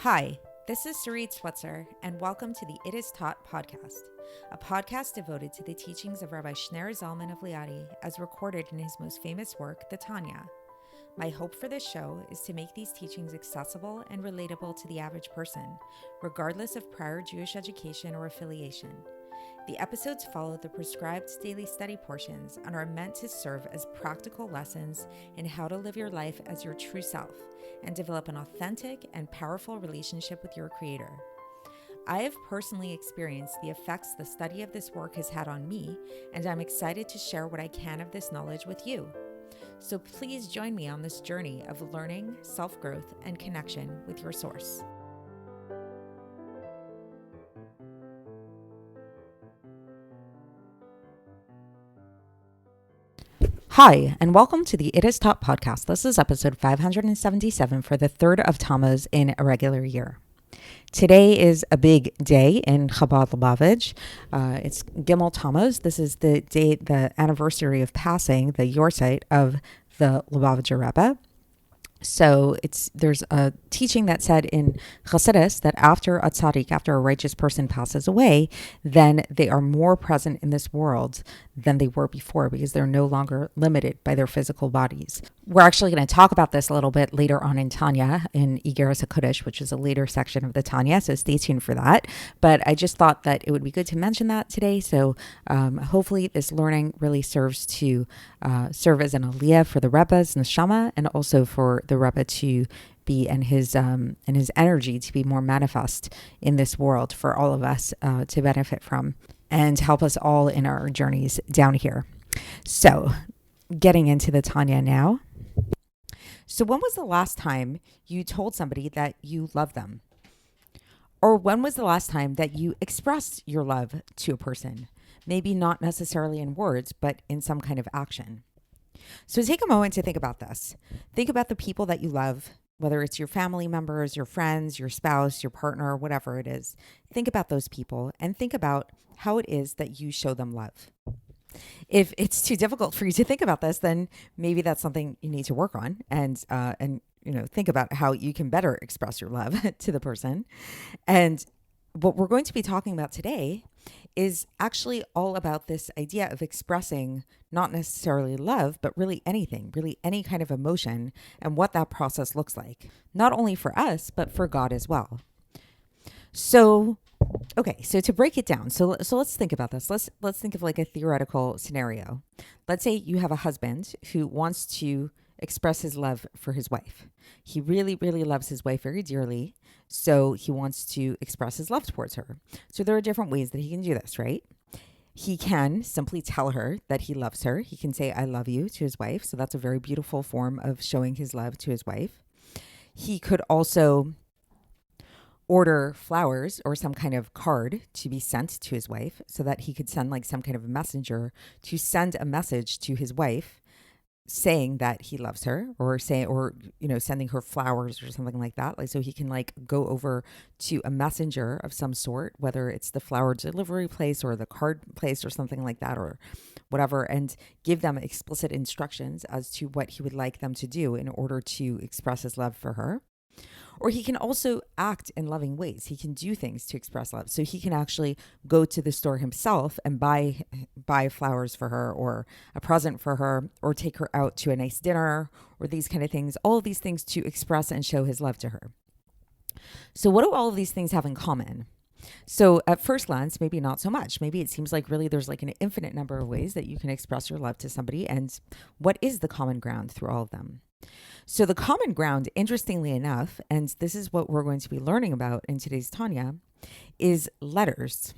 Hi, this is Sarit Switzer, and welcome to the It Is Taught podcast, a podcast devoted to the teachings of Rabbi Shneur Zalman of Liadi as recorded in his most famous work, the Tanya. My hope for this show is to make these teachings accessible and relatable to the average person, regardless of prior Jewish education or affiliation. The episodes follow the prescribed daily study portions and are meant to serve as practical lessons in how to live your life as your true self and develop an authentic and powerful relationship with your Creator. I have personally experienced the effects the study of this work has had on me, and I'm excited to share what I can of this knowledge with you. So please join me on this journey of learning, self-growth, and connection with your source. Hi, and welcome to the It Is Taught podcast. This is episode 577 for the 3rd of Tammuz in a regular year. Today is a big day in Chabad Lubavitch. It's Gimel Tammuz. This is the date, the anniversary of passing the Yortzeit of the Lubavitcher Rebbe. So there's a teaching that said in Chassidus that after a tzaddik, after a righteous person passes away, then they are more present in this world than they were before because they're no longer limited by their physical bodies. We're actually going to talk about this a little bit later on in Tanya, in Igeres HaKodesh, which is a later section of the Tanya, so stay tuned for that. But I just thought that it would be good to mention that today, so hopefully this learning really serves to serve as an aliyah for the Rebbe's neshama and also for the Rebbe to be and his energy to be more manifest in this world for all of us to benefit from and help us all in our journeys down here. So getting into the Tanya now. So when was the last time you told somebody that you love them? Or when was the last time that you expressed your love to a person? Maybe not necessarily in words, but in some kind of action. So take a moment to think about this. Think about the people that you love, whether it's your family members, your friends, your spouse, your partner, whatever it is. Think about those people and think about how it is that you show them love. If it's too difficult for you to think about this, then maybe that's something you need to work on and think about how you can better express your love to the person. And what we're going to be talking about today is actually all about this idea of expressing not necessarily love, but really anything, really any kind of emotion and what that process looks like, not only for us, but for God as well. So to break it down, so let's think about this. Let's think of like a theoretical scenario. Let's say you have a husband who wants to express his love for his wife. He really, really loves his wife very dearly, so he wants to express his love towards her. So there are different ways that he can do this, right? He can simply tell her that he loves her. He can say, "I love you" to his wife. So that's a very beautiful form of showing his love to his wife. He could also order flowers or some kind of card to be sent to his wife so that he could send like some kind of a messenger to send a message to his wife saying that he loves her or sending her flowers or something like that. Like, so he can like go over to a messenger of some sort, whether it's the flower delivery place or the card place or something like that or whatever, and give them explicit instructions as to what he would like them to do in order to express his love for her. Or he can also act in loving ways. He can do things to express love. So he can actually go to the store himself and buy flowers for her or a present for her or take her out to a nice dinner or these kind of things. All of these things to express and show his love to her. So what do all of these things have in common? So at first glance, maybe not so much. Maybe it seems like really there's like an infinite number of ways that you can express your love to somebody. And what is the common ground through all of them? So the common ground, interestingly enough, and this is what we're going to be learning about in today's Tanya, is letters.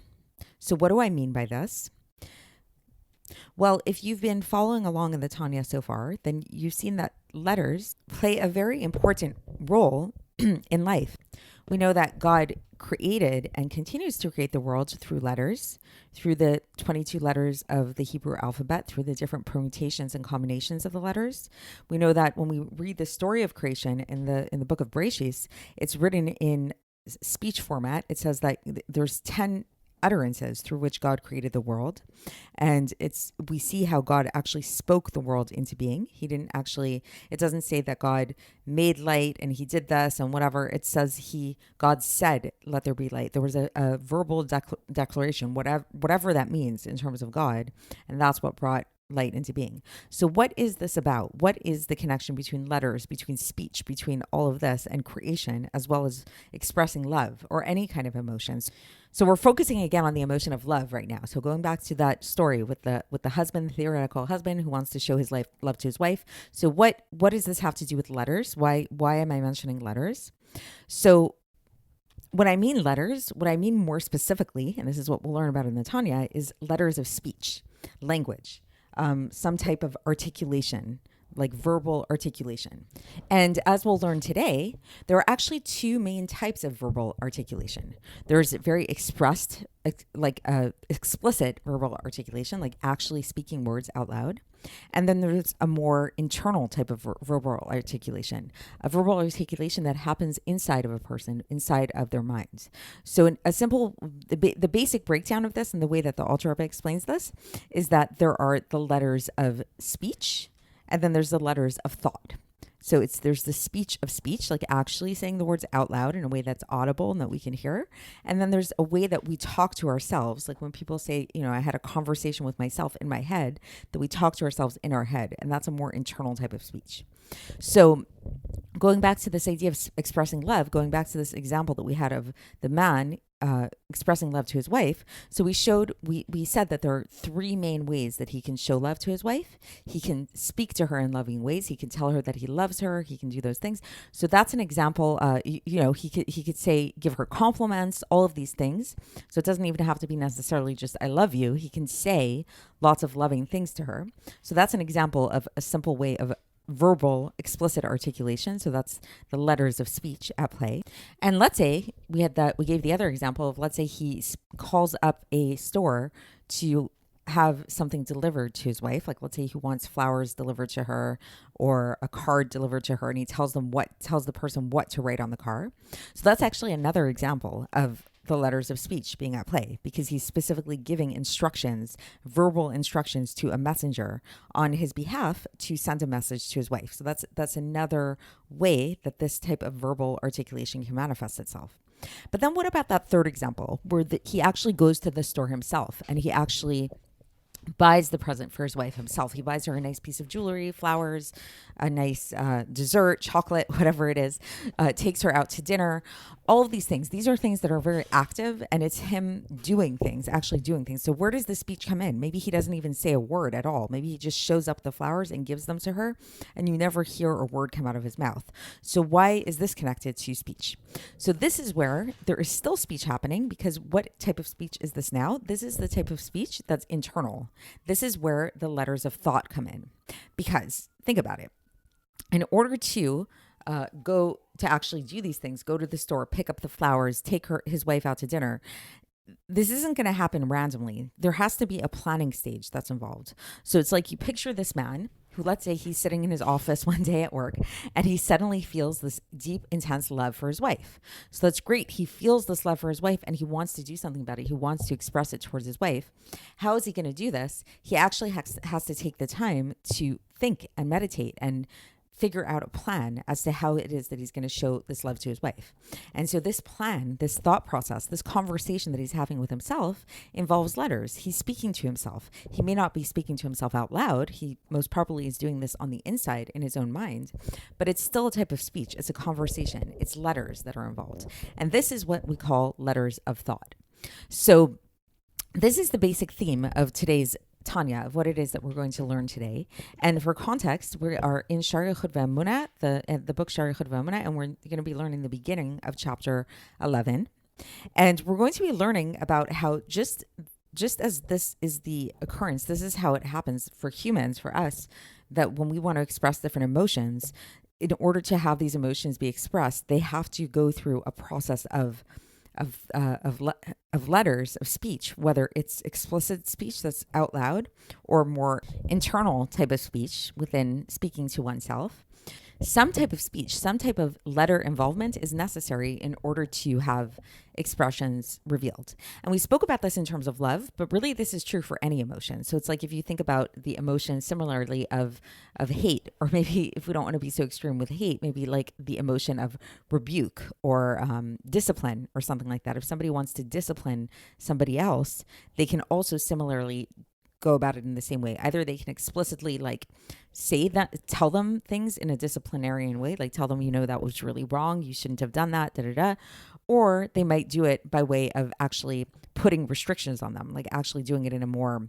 So what do I mean by this? Well, if you've been following along in the Tanya so far, then you've seen that letters play a very important role in life. We know that God created and continues to create the world through letters, through the 22 letters of the Hebrew alphabet, through the different permutations and combinations of the letters. We know that when we read the story of creation in the book of Bereshis, it's written in speech format. It says that there's 10 utterances through which God created the world. And we see how God actually spoke the world into being. He didn't actually, it doesn't say that God made light and he did this and whatever. It says God said, let there be light. There was a verbal declaration, whatever that means in terms of God. And that's what brought light into being. So what is this about? What is the connection between letters, between speech, between all of this and creation, as well as expressing love or any kind of emotions? So we're focusing again on the emotion of love right now. So going back to that story with the husband, the theoretical husband who wants to show his love to his wife. So what does this have to do with letters? Why am I mentioning letters? So when I mean letters, what I mean more specifically, and this is what we'll learn about in the Tanya, is letters of speech, language. Some type of articulation, like verbal articulation. And as we'll learn today, there are actually two main types of verbal articulation. There's very explicit verbal articulation, like actually speaking words out loud. And then there's a more internal type of verbal articulation, a verbal articulation that happens inside of a person, inside of their minds. So the basic breakdown of this and the way that the Alter Rebbe explains this is that there are the letters of speech and then there's the letters of thought. So there's the speech of speech, like actually saying the words out loud in a way that's audible and that we can hear. And then there's a way that we talk to ourselves. Like when people say, I had a conversation with myself in my head, that we talk to ourselves in our head. And that's a more internal type of speech. So going back to this idea of expressing love, going back to this example that we had of the man expressing love to his wife. So we said that there are three main ways that he can show love to his wife. He can speak to her in loving ways. He can tell her that he loves her. He can do those things. So that's an example. He could say, give her compliments, all of these things. So it doesn't even have to be necessarily just I love you. He can say lots of loving things to her. So that's an example of a simple way of verbal explicit articulation. So that's the letters of speech at play. And let's say we gave the other example of, let's say he calls up a store to have something delivered to his wife. Like let's say he wants flowers delivered to her or a card delivered to her, and he tells the person what to write on the car. So that's actually another example of the letters of speech being at play, because he's specifically giving instructions, verbal instructions to a messenger on his behalf to send a message to his wife. So that's another way that this type of verbal articulation can manifest itself. But then what about that third example where he actually goes to the store himself and he actually buys the present for his wife himself? He buys her a nice piece of jewelry, flowers, a nice dessert, chocolate, whatever it is, takes her out to dinner, all of these things. These are things that are very active, and it's him actually doing things. So where does the speech come in? Maybe he doesn't even say a word at all. Maybe he just shows up the flowers and gives them to her, and you never hear a word come out of his mouth. So why is this connected to speech? So this is where there is still speech happening, because what type of speech is this now? This is the type of speech that's internal. This is where the letters of thought come in. Because think about it. In order to go to actually do these things, go to the store, pick up the flowers, take his wife out to dinner, this isn't going to happen randomly. There has to be a planning stage that's involved. So it's like you picture this man who, let's say he's sitting in his office one day at work and he suddenly feels this deep, intense love for his wife. So that's great. He feels this love for his wife and he wants to do something about it. He wants to express it towards his wife. How is he going to do this? He actually has to take the time to think and meditate and figure out a plan as to how it is that he's going to show this love to his wife. And so this plan, this thought process, this conversation that he's having with himself involves letters. He's speaking to himself. He may not be speaking to himself out loud. He most probably is doing this on the inside in his own mind, but it's still a type of speech. It's a conversation. It's letters that are involved. And this is what we call letters of thought. So this is the basic theme of today's Tanya, of what it is that we're going to learn today. And for context, we are in Sha'ar HaYichud, the book Sha'ar HaYichud, and we're going to be learning the beginning of chapter 11. And we're going to be learning about how just as this is the occurrence, this is how it happens for humans, for us, that when we want to express different emotions, in order to have these emotions be expressed, they have to go through a process of letters of speech, whether it's explicit speech that's out loud or more internal type of speech within speaking to oneself. some type of speech, some type of letter involvement is necessary in order to have expressions revealed. And we spoke about this in terms of love, but really this is true for any emotion. So it's like if you think about the emotion similarly of hate, or maybe if we don't want to be so extreme with hate, maybe like the emotion of rebuke or discipline or something like that. If somebody wants to discipline somebody else, they can also similarly go about it in the same way. Either they can explicitly like say that, tell them things in a disciplinarian way, like tell them, that was really wrong, you shouldn't have done that, da da da. Or they might do it by way of actually putting restrictions on them, like actually doing it in a more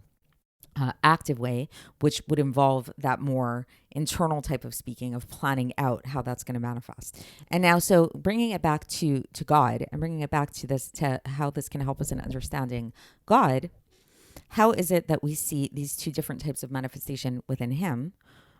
active way, which would involve that more internal type of speaking, of planning out how that's going to manifest. And now, so bringing it back to God and bringing it back to this, to how this can help us in understanding God. How is it that we see these two different types of manifestation within him,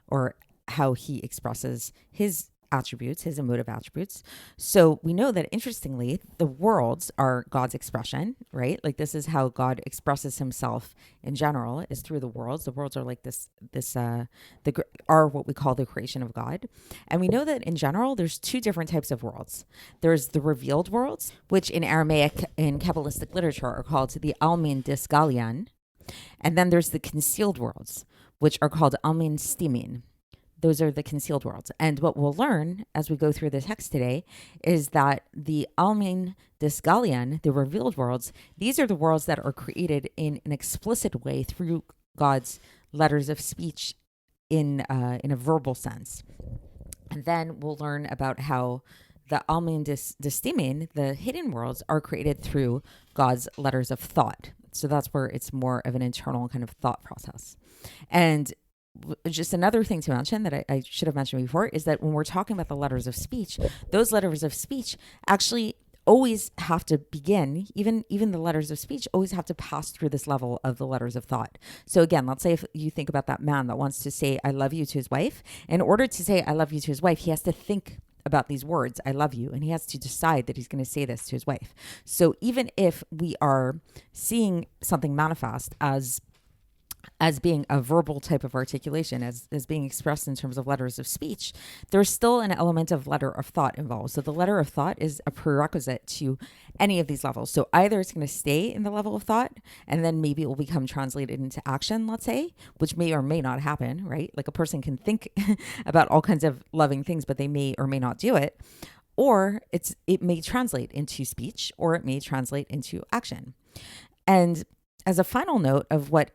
or how he expresses his attributes, his emotive attributes? So we know that, interestingly, the worlds are God's expression, right? Like this is how God expresses himself in general, is through the worlds. The worlds are like are what we call the creation of God. And we know that in general, there's two different types of worlds. There's the revealed worlds, which in Aramaic, in Kabbalistic literature, are called the Almin Disgalian. And then there's the concealed worlds, which are called Almin Stimin. Those are the concealed worlds. And what we'll learn as we go through the text today is that the Almin Disgalian, the revealed worlds, these are the worlds that are created in an explicit way through God's letters of speech in a verbal sense. And then we'll learn about how the Almin Distimin, the hidden worlds, are created through God's letters of thought. So that's where it's more of an internal kind of thought process. And just another thing to mention that I should have mentioned before is that when we're talking about the letters of speech, those letters of speech actually always have to begin, even the letters of speech always have to pass through this level of the letters of thought. So again, let's say if you think about that man that wants to say I love you to his wife, in order to say I love you to his wife, he has to think about these words, I love you, and he has to decide that he's going to say this to his wife. So even if we are seeing something manifest as being a verbal type of articulation, as being expressed in terms of letters of speech, there's still an element of letter of thought involved. So the letter of thought is a prerequisite to any of these levels. So either it's going to stay in the level of thought, and then maybe it will become translated into action, let's say, which may or may not happen, right? Like a person can think about all kinds of loving things, but they may or may not do it. Or it may translate into speech, or it may translate into action. And as a final note of what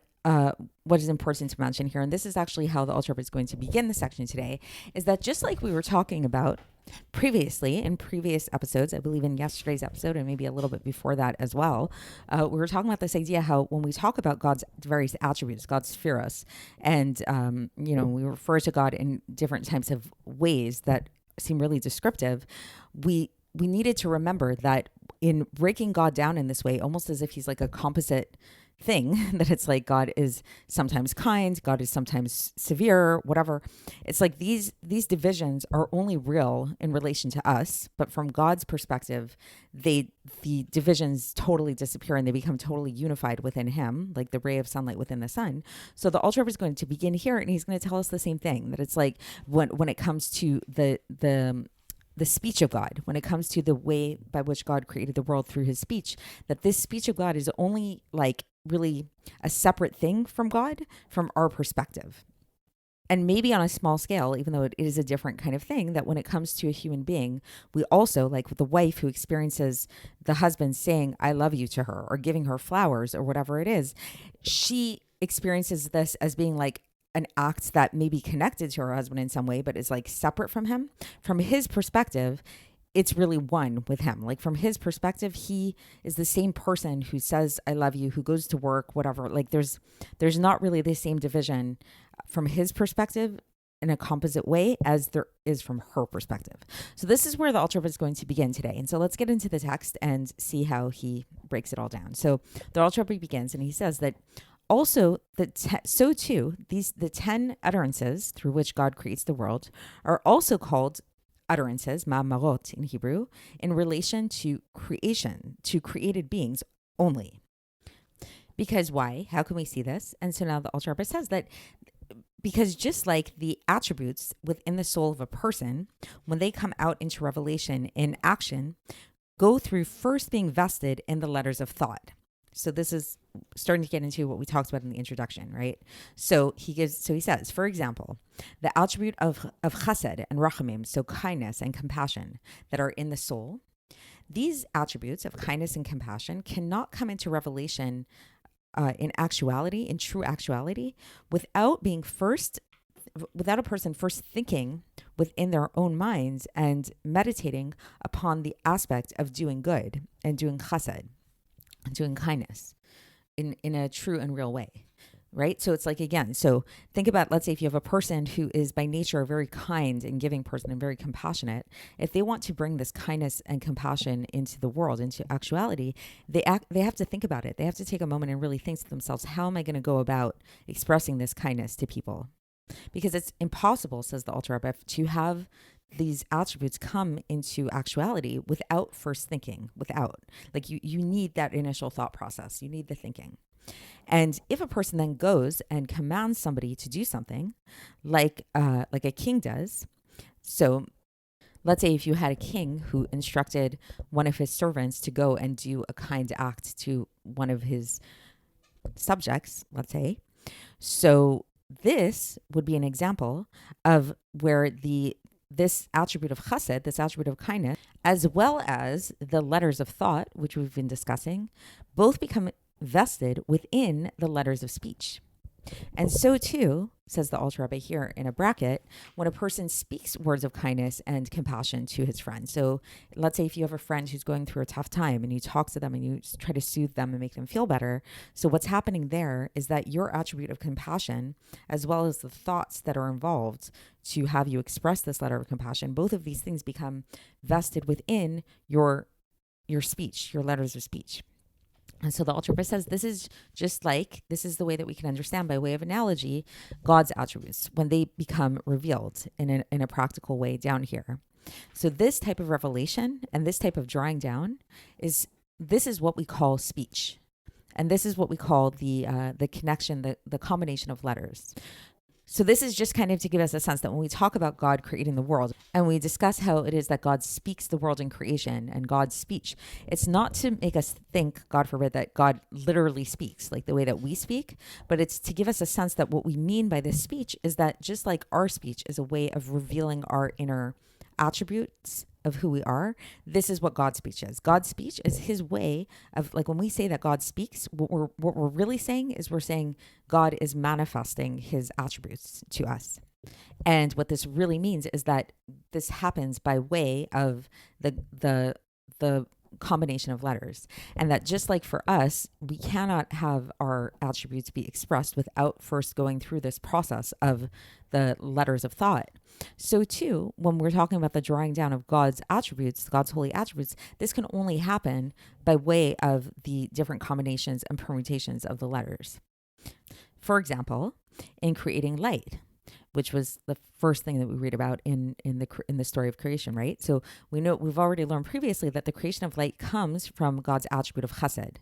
is important to mention here, and this is actually how the Alter Rebbe is going to begin the section today, is that just like we were talking about previously in previous episodes, I believe in yesterday's episode and maybe a little bit before that as well, we were talking about this idea how when we talk about God's various attributes, God's spheros, and we refer to God in different types of ways that seem really descriptive, we needed to remember that in breaking God down in this way, almost as if he's like a composite thing, that it's like God is sometimes kind, God is sometimes severe, whatever. It's like these divisions are only real in relation to us, but from God's perspective, the divisions totally disappear and they become totally unified within him, like the ray of sunlight within the sun. So the Alter Rebbe is going to begin here, and he's going to tell us the same thing, that it's like when it comes to the speech of God, when it comes to the way by which God created the world through his speech, that this speech of God is only like really a separate thing from God, from our perspective. And maybe on a small scale, even though it is a different kind of thing, that when it comes to a human being, we also, like with the wife who experiences the husband saying, I love you to her, or giving her flowers or whatever it is, she experiences this as being like an act that may be connected to her husband in some way, but is like separate from him. From his perspective, it's really one with him. Like from his perspective, he is the same person who says, I love you, who goes to work, whatever. Like there's not really the same division from his perspective in a composite way as there is from her perspective. So this is where the Alter Rebbe is going to begin today. And so let's get into the text and see how he breaks it all down. So the Alter Rebbe begins and he says that also, the 10 utterances through which God creates the world are also called utterances, ma'amarot in Hebrew, in relation to creation, to created beings only. Because why? How can we see this? And so now the Alter Rebbe says that Because just like the attributes within the soul of a person, when they come out into revelation in action, go through first being vested in the letters of thought. So this is starting to get into what we talked about in the introduction, right? So he says, for example, the attribute of chesed and rachamim, so kindness and compassion that are in the soul. These attributes of kindness and compassion cannot come into revelation in true actuality, without a person first thinking within their own minds and meditating upon the aspect of doing good and doing chesed, doing kindness in a true and real way. Right? So it's like, again, so think about, let's say if you have a person who is by nature a very kind and giving person and very compassionate, if they want to bring this kindness and compassion into the world, into actuality, they have to think about it. They have to take a moment and really think to themselves, how am I going to go about expressing this kindness to people? Because it's impossible, says the Alter Rebbe, to have these attributes come into actuality without first thinking, you need that initial thought process. You need the thinking. And if a person then goes and commands somebody to do something, like a king does, so let's say if you had a king who instructed one of his servants to go and do a kind act to one of his subjects, let's say, so this would be an example of where this attribute of chesed, this attribute of kindness, as well as the letters of thought, which we've been discussing, both become vested within the letters of speech. And so too, says the Alter Rebbe here in a bracket, when a person speaks words of kindness and compassion to his friend. So let's say if you have a friend who's going through a tough time and you talk to them and you try to soothe them and make them feel better. So what's happening there is that your attribute of compassion, as well as the thoughts that are involved to have you express this letter of compassion, both of these things become vested within your speech, your letters of speech. And so the Alter Rebbe says this is the way that we can understand, by way of analogy, God's attributes when they become revealed in a practical way down here. So this type of revelation and this type of drawing down is what we call speech. And this is what we call the connection, the combination of letters. So this is just kind of to give us a sense that when we talk about God creating the world and we discuss how it is that God speaks the world in creation and God's speech, it's not to make us think, God forbid, that God literally speaks like the way that we speak, but it's to give us a sense that what we mean by this speech is that just like our speech is a way of revealing our inner attributes of who we are, this is what God's speech is. God's speech is his way of, like, when we say that God speaks, what we're really saying is we're saying God is manifesting his attributes to us. And what this really means is that this happens by way of the combination of letters, and that just like for us, we cannot have our attributes be expressed without first going through this process of the letters of thought. So too, when we're talking about the drawing down of God's attributes, God's holy attributes, this can only happen by way of the different combinations and permutations of the letters. For example, in creating light, which was the first thing that we read about in the story of creation, right? So we've already learned previously that the creation of light comes from God's attribute of chesed,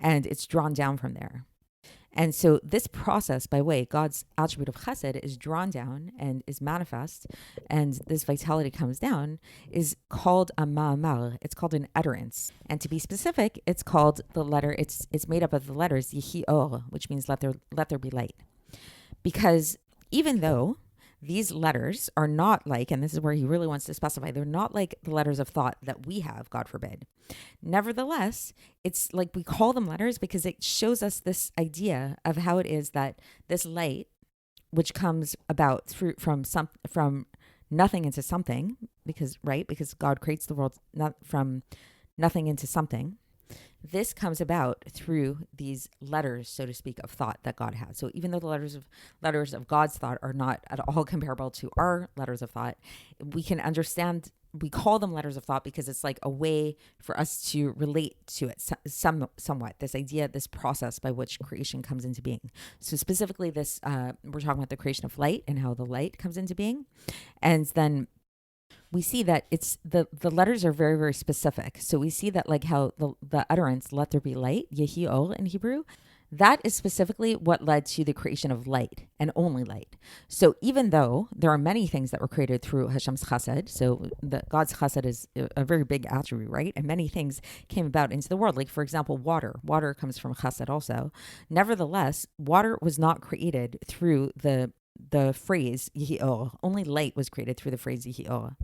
and it's drawn down from there. And so this process, by way, God's attribute of chesed is drawn down and is manifest, and this vitality comes down, is called a ma'amar. It's called an utterance. And to be specific, it's called the letter, it's made up of the letters Yehi Or, which means let there be light. Because even though these letters are not like, and this is where he really wants to specify, they're not like the letters of thought that we have, God forbid. Nevertheless, it's like we call them letters because it shows us this idea of how it is that this light, which comes about from nothing into something, because God creates the world not from nothing into something. This comes about through these letters, so to speak, of thought that God has. So even though the letters of God's thought are not at all comparable to our letters of thought, we can understand, we call them letters of thought because it's like a way for us to relate to it somewhat, this idea, this process by which creation comes into being. So specifically this, we're talking about the creation of light and how the light comes into being. And then we see that it's the letters are very, very specific. So we see that like how the utterance, let there be light, Yehi Or in Hebrew, That is specifically what led to the creation of light and only light. So even though there are many things that were created through Hashem's chesed, so God's chesed is a very big attribute, right? And many things came about into the world. Like, for example, water. Water comes from chesed also. Nevertheless, water was not created through the phrase Yihi'or. Only light was created through the phrase Yihi'or.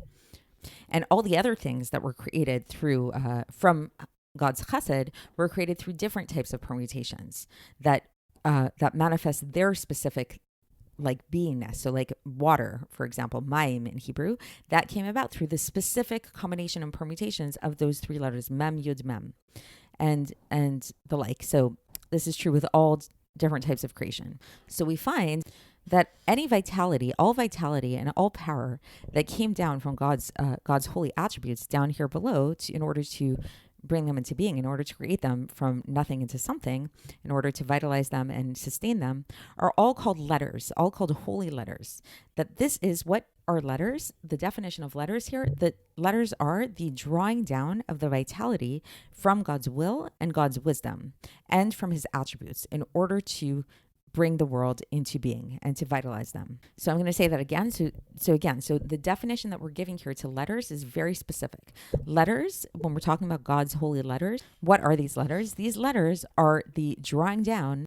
And all the other things that were created through from God's chesed were created through different types of permutations that manifest their specific beingness. So like water, for example, mayim in Hebrew, that came about through the specific combination and permutations of those three letters, mem, yud, mem, and the like. So this is true with all different types of creation. So we find that all vitality and all power that came down from God's holy attributes down here below in order to bring them into being, in order to create them from nothing into something, in order to vitalize them and sustain them, are all called letters, all called holy letters. That this is what are letters. The definition of letters here, the letters are the drawing down of the vitality from God's will and God's wisdom and from his attributes in order to bring the world into being and to vitalize them. So I'm going to say that again. So the definition that we're giving here to letters is very specific. Letters, when we're talking about God's holy letters, what are these letters? These letters are the drawing down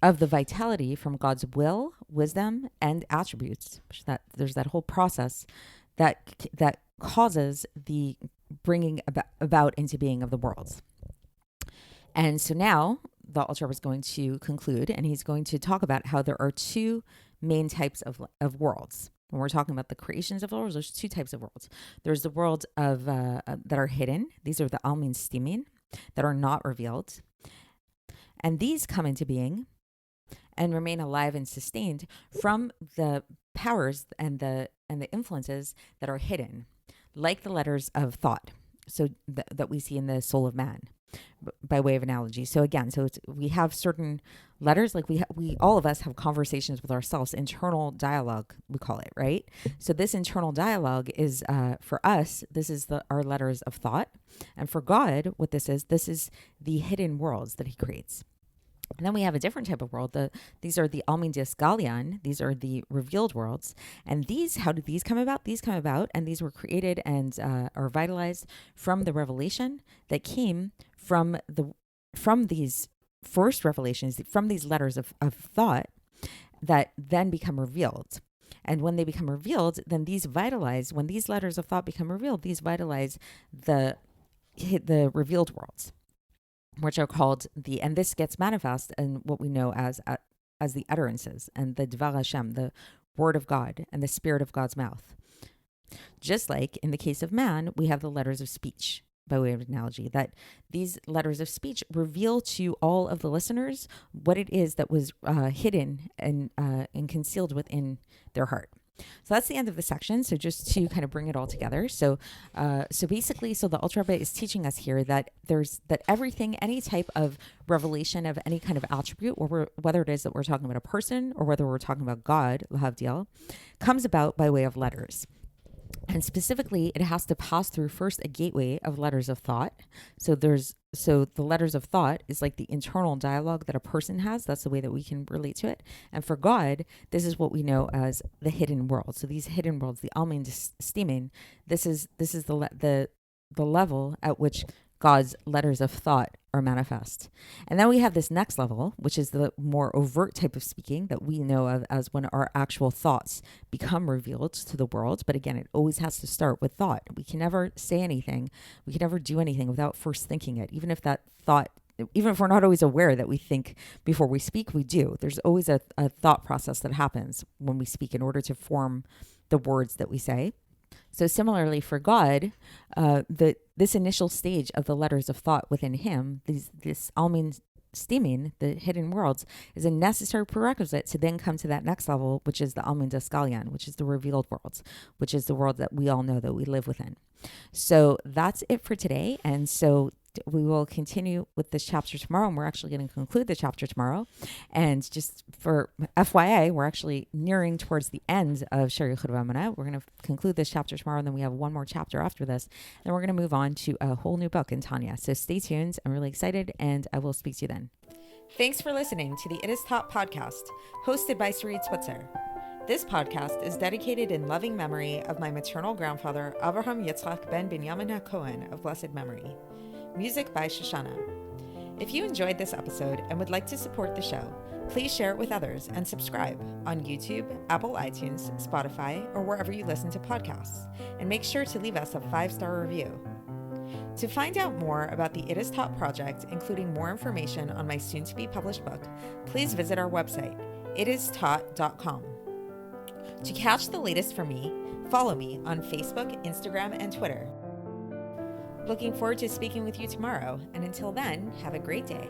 of the vitality from God's will, wisdom, and attributes. There's that whole process that causes the bringing about into being of the worlds. And so now the Alter Rebbe is going to conclude, and he's going to talk about how there are two main types of worlds. When we're talking about the creations of the worlds, there's two types of worlds. There's the world of that are hidden. These are the almin stimin, that are not revealed. And these come into being and remain alive and sustained from the powers and the influences that are hidden, like the letters of thought, so that we see in the soul of man, by way of analogy. So again, we have certain letters, like we all of us have conversations with ourselves, internal dialogue, we call it, right? So this internal dialogue is, for us, this is our letters of thought. And for God, what this is the hidden worlds that he creates. And then we have a different type of world. These are the Almin Dias Galian. These are the revealed worlds. And how did these come about? These come about, and these were created and are vitalized from the revelation that came from these first revelations, from these letters of thought that then become revealed. And when they become revealed, then these vitalize. When these letters of thought become revealed, these vitalize the revealed worlds, which are called and this gets manifest in what we know as the utterances and the Dvar Hashem, the word of God and the spirit of God's mouth. Just like in the case of man, we have the letters of speech, by way of analogy, that these letters of speech reveal to all of the listeners what it is that was hidden and concealed within their heart. So that's the end of the section. So just to kind of bring it all together. So basically, the Alter Rebbe is teaching us here that everything, any type of revelation of any kind of attribute, or whether it is that we're talking about a person or whether we're talking about God, Lahavdil, comes about by way of letters. And specifically, it has to pass through first a gateway of letters of thought. So the letters of thought is like the internal dialogue that a person has. That's the way that we can relate to it. And for God, this is what we know as the hidden world. So these hidden worlds, the Almin Stimin, this is the level at which God's letters of thought are manifest. And then we have this next level, which is the more overt type of speaking that we know of as when our actual thoughts become revealed to the world. But again, it always has to start with thought. We can never say anything. We can never do anything without first thinking it. Even if we're not always aware that we think before we speak, we do. There's always a thought process that happens when we speak in order to form the words that we say. So similarly for God, this initial stage of the letters of thought within him, this Almin Stimin, the hidden worlds, is a necessary prerequisite to then come to that next level, which is the Almin Daskalian, which is the revealed worlds, which is the world that we all know that we live within. So that's it for today. And so we will continue with this chapter tomorrow, and we're actually going to conclude the chapter tomorrow. And just for FYI, we're actually nearing towards the end of Sha'ar HaYichud. We're going to conclude this chapter tomorrow, and then we have one more chapter after this. Then we're going to move on to a whole new book in Tanya. So stay tuned. I'm really excited, and I will speak to you then. Thanks for listening to the It Is Taught podcast, hosted by Sarit Switzer. This podcast is dedicated in loving memory of my maternal grandfather, Avraham Yitzchak ben Binyamin HaKohen of blessed memory. Music by Shoshana. If you enjoyed this episode and would like to support the show, please share it with others and subscribe on YouTube, Apple iTunes, Spotify, or wherever you listen to podcasts. And make sure to leave us a 5-star review. To find out more about the It Is Taught project, including more information on my soon-to-be published book, please visit our website, itistaught.com. To catch the latest from me, follow me on Facebook, Instagram, and Twitter. Looking forward to speaking with you tomorrow, and until then, have a great day.